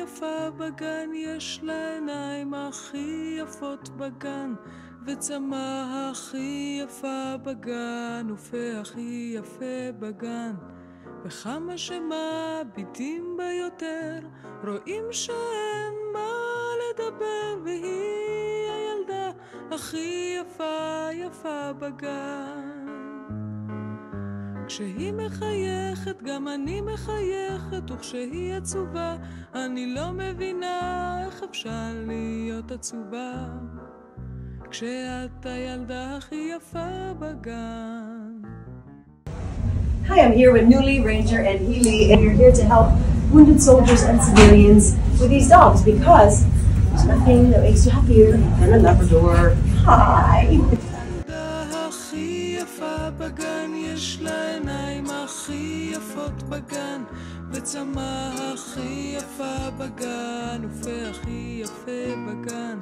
יפה בגן, יש לה עיניים הכי יפות בגן, וצמא הכי יפה בגן, ופה הכי יפה בגן. וכמה שמביטים בה יותר, רואים שאין מה לדבר, והיא הילדה הכי יפה בגן. כשהיא מחייכת גם אני מחייכת, וכשהיא עצובה אני לא מבינה איך אפשר להיות עצובה כשאת הילדה הכי יפה בגן. Hi, I'm here with Newly, Ranger, and Healy, and we're here to help wounded soldiers and civilians with these dogs because there's nothing that makes you happier than a Labrador. Hi! הכי יפה בגן, יש לה עיניים הכי יפות בגן, וצמא הכי יפה בגן, ופה הכי יפה בגן.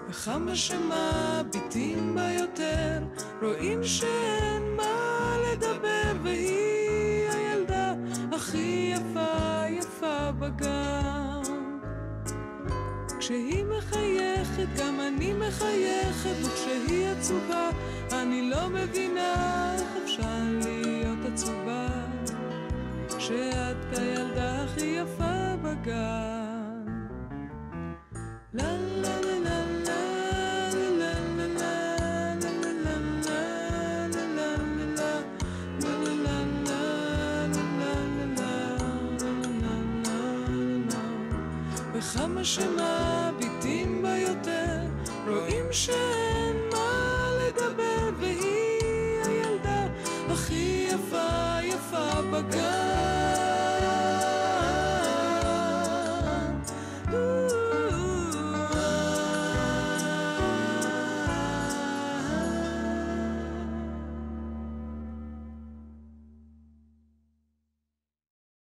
וכמה שמביטים בה יותר, רואים שאין מה לדבר, והיא הילדה הכי יפה בגן. כשהיא מחייכת גם אני מחייכת, וכשהיא עצובה אני לא מבינה איך אפשר להיות עצובה כשאת הילדה הכי יפה בגן. לה לה לה לה וכמה שמביטים בה יותר, רואים שאין מה לדבר, והיא הילדה הכי יפה בגן.